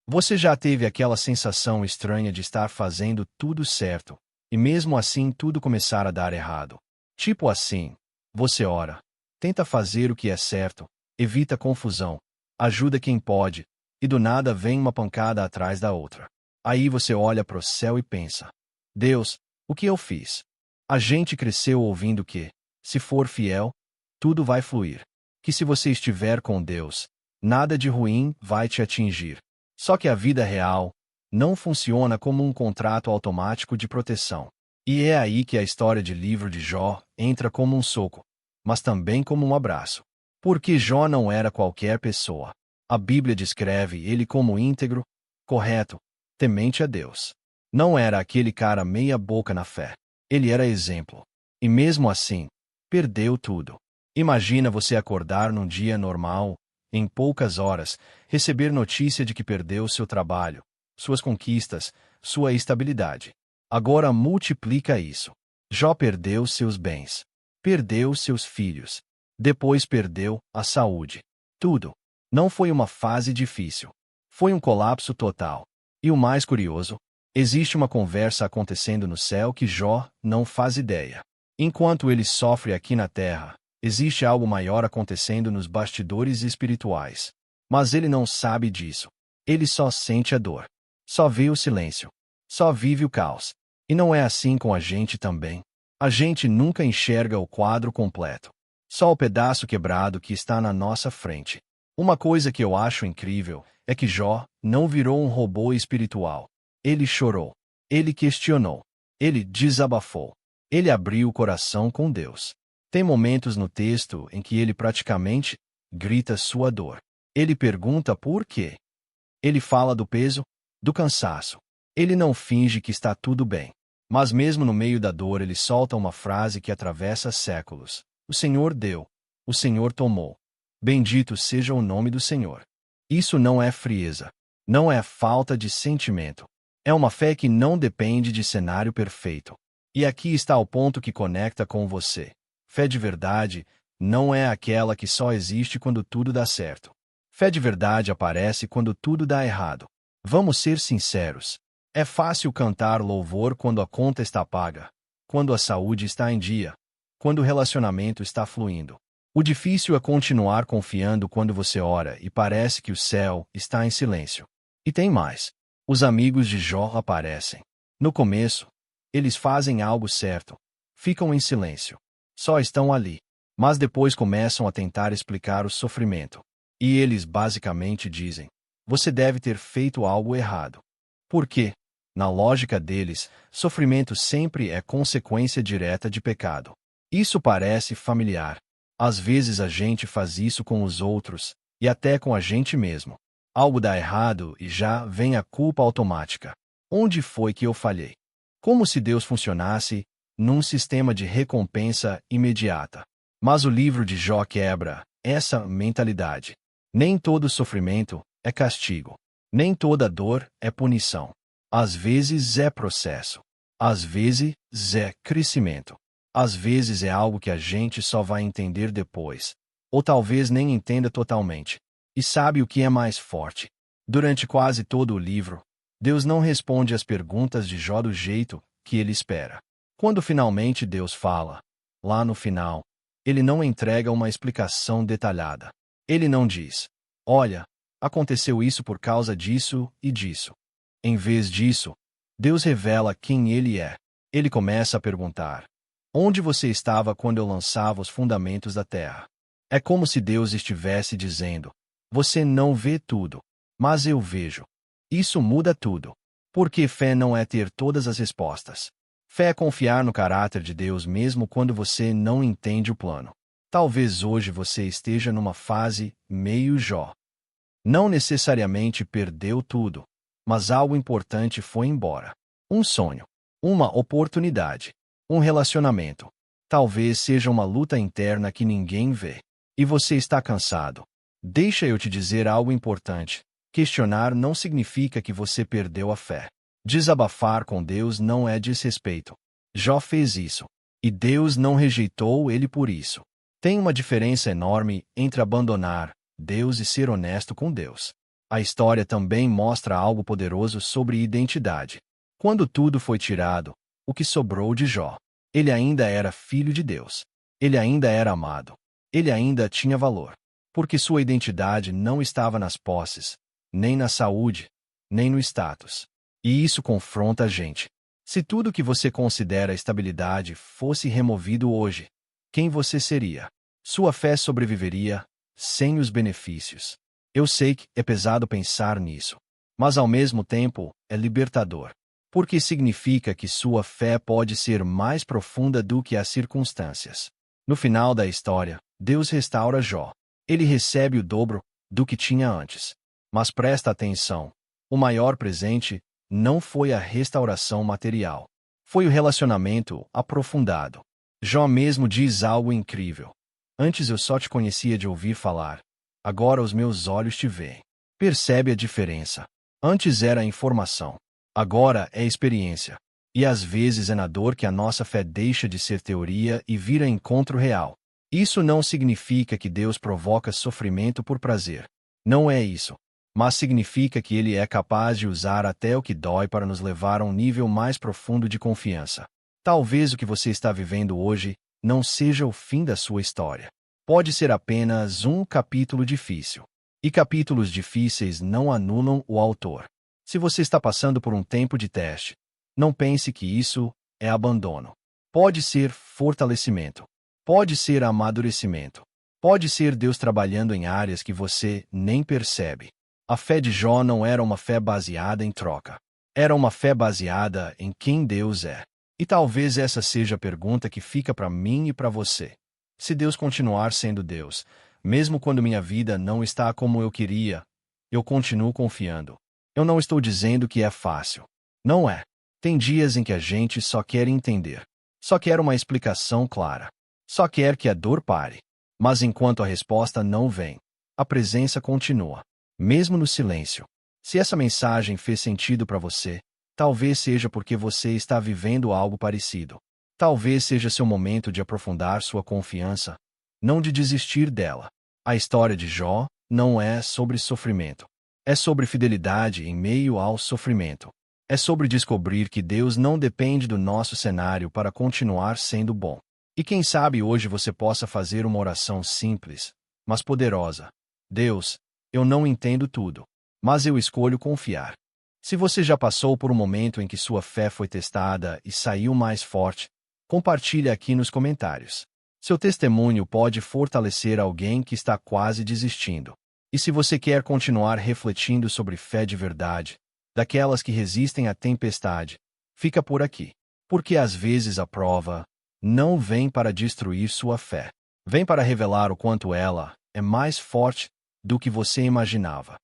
Você já teve aquela sensação estranha de estar fazendo tudo certo, e mesmo assim tudo começar a dar errado? Tipo assim, você ora, tenta fazer o que é certo, evita confusão, ajuda quem pode, e do nada vem uma pancada atrás da outra. Aí você olha para o céu e pensa: Deus, o que eu fiz? A gente cresceu ouvindo que, se for fiel, tudo vai fluir. Que se você estiver com Deus, nada de ruim vai te atingir. Só que a vida real não funciona como um contrato automático de proteção. E é aí que a história de livro de Jó entra como um soco, mas também como um abraço. Porque Jó não era qualquer pessoa. A Bíblia descreve ele como íntegro, correto, temente a Deus. Não era aquele cara meia-boca na fé. Ele era exemplo. E mesmo assim, perdeu tudo. Imagina você acordar num dia normal, em poucas horas, receber notícia de que perdeu seu trabalho, suas conquistas, sua estabilidade. Agora multiplica isso. Jó perdeu seus bens. Perdeu seus filhos. Depois perdeu a saúde. Tudo. Não foi uma fase difícil. Foi um colapso total. E o mais curioso, existe uma conversa acontecendo no céu que Jó não faz ideia. Enquanto ele sofre aqui na terra, existe algo maior acontecendo nos bastidores espirituais. Mas ele não sabe disso. Ele só sente a dor. Só vê o silêncio. Só vive o caos. E não é assim com a gente também. A gente nunca enxerga o quadro completo. Só o pedaço quebrado que está na nossa frente. Uma coisa que eu acho incrível é que Jó não virou um robô espiritual. Ele chorou. Ele questionou. Ele desabafou. Ele abriu o coração com Deus. Tem momentos no texto em que ele praticamente grita sua dor. Ele pergunta por quê. Ele fala do peso, do cansaço. Ele não finge que está tudo bem. Mas mesmo no meio da dor ele solta uma frase que atravessa séculos. O Senhor deu. O Senhor tomou. Bendito seja o nome do Senhor. Isso não é frieza. Não é falta de sentimento. É uma fé que não depende de cenário perfeito. E aqui está o ponto que conecta com você. Fé de verdade não é aquela que só existe quando tudo dá certo. Fé de verdade aparece quando tudo dá errado. Vamos ser sinceros. É fácil cantar louvor quando a conta está paga, quando a saúde está em dia, quando o relacionamento está fluindo. O difícil é continuar confiando quando você ora e parece que o céu está em silêncio. E tem mais. Os amigos de Jó aparecem. No começo, eles fazem algo certo. Ficam em silêncio. Só estão ali. Mas depois começam a tentar explicar o sofrimento. E eles basicamente dizem: você deve ter feito algo errado. Por quê? Na lógica deles, sofrimento sempre é consequência direta de pecado. Isso parece familiar. Às vezes a gente faz isso com os outros, e até com a gente mesmo. Algo dá errado e já vem a culpa automática. Onde foi que eu falhei? Como se Deus funcionasse num sistema de recompensa imediata. Mas o livro de Jó quebra essa mentalidade. Nem todo sofrimento é castigo. Nem toda dor é punição. Às vezes é processo. Às vezes é crescimento. Às vezes é algo que a gente só vai entender depois. Ou talvez nem entenda totalmente. E sabe o que é mais forte? Durante quase todo o livro, Deus não responde às perguntas de Jó do jeito que ele espera. Quando finalmente Deus fala, lá no final, ele não entrega uma explicação detalhada. Ele não diz: olha, aconteceu isso por causa disso e disso. Em vez disso, Deus revela quem ele é. Ele começa a perguntar: onde você estava quando eu lançava os fundamentos da terra? É como se Deus estivesse dizendo: você não vê tudo, mas eu vejo. Isso muda tudo. Porque fé não é ter todas as respostas. Fé é confiar no caráter de Deus mesmo quando você não entende o plano. Talvez hoje você esteja numa fase meio Jó. Não necessariamente perdeu tudo, mas algo importante foi embora. Um sonho, uma oportunidade, um relacionamento. Talvez seja uma luta interna que ninguém vê. E você está cansado. Deixa eu te dizer algo importante. Questionar não significa que você perdeu a fé. Desabafar com Deus não é desrespeito. Jó fez isso. E Deus não rejeitou ele por isso. Tem uma diferença enorme entre abandonar Deus e ser honesto com Deus. A história também mostra algo poderoso sobre identidade. Quando tudo foi tirado, o que sobrou de Jó? Ele ainda era filho de Deus. Ele ainda era amado. Ele ainda tinha valor. Porque sua identidade não estava nas posses, nem na saúde, nem no status. E isso confronta a gente. Se tudo que você considera estabilidade fosse removido hoje, quem você seria? Sua fé sobreviveria sem os benefícios. Eu sei que é pesado pensar nisso, mas ao mesmo tempo é libertador. Porque significa que sua fé pode ser mais profunda do que as circunstâncias. No final da história, Deus restaura Jó. Ele recebe o dobro do que tinha antes. Mas presta atenção, o maior presente não foi a restauração material. Foi o relacionamento aprofundado. Jó mesmo diz algo incrível. Antes eu só te conhecia de ouvir falar. Agora os meus olhos te veem. Percebe a diferença? Antes era informação. Agora é experiência. E às vezes é na dor que a nossa fé deixa de ser teoria e vira encontro real. Isso não significa que Deus provoca sofrimento por prazer. Não é isso. Mas significa que Ele é capaz de usar até o que dói para nos levar a um nível mais profundo de confiança. Talvez o que você está vivendo hoje não seja o fim da sua história. Pode ser apenas um capítulo difícil. E capítulos difíceis não anulam o autor. Se você está passando por um tempo de teste, não pense que isso é abandono. Pode ser fortalecimento. Pode ser amadurecimento. Pode ser Deus trabalhando em áreas que você nem percebe. A fé de Jó não era uma fé baseada em troca. Era uma fé baseada em quem Deus é. E talvez essa seja a pergunta que fica para mim e para você. Se Deus continuar sendo Deus, mesmo quando minha vida não está como eu queria, eu continuo confiando. Eu não estou dizendo que é fácil. Não é. Tem dias em que a gente só quer entender. Só quer uma explicação clara. Só quer que a dor pare. Mas enquanto a resposta não vem, a presença continua. Mesmo no silêncio. Se essa mensagem fez sentido para você, talvez seja porque você está vivendo algo parecido. Talvez seja seu momento de aprofundar sua confiança, não de desistir dela. A história de Jó não é sobre sofrimento. É sobre fidelidade em meio ao sofrimento. É sobre descobrir que Deus não depende do nosso cenário para continuar sendo bom. E quem sabe hoje você possa fazer uma oração simples, mas poderosa. Deus, eu não entendo tudo, mas eu escolho confiar. Se você já passou por um momento em que sua fé foi testada e saiu mais forte, compartilhe aqui nos comentários. Seu testemunho pode fortalecer alguém que está quase desistindo. E se você quer continuar refletindo sobre fé de verdade, daquelas que resistem à tempestade, fica por aqui. Porque às vezes a prova não vem para destruir sua fé. Vem para revelar o quanto ela é mais forte do que você imaginava.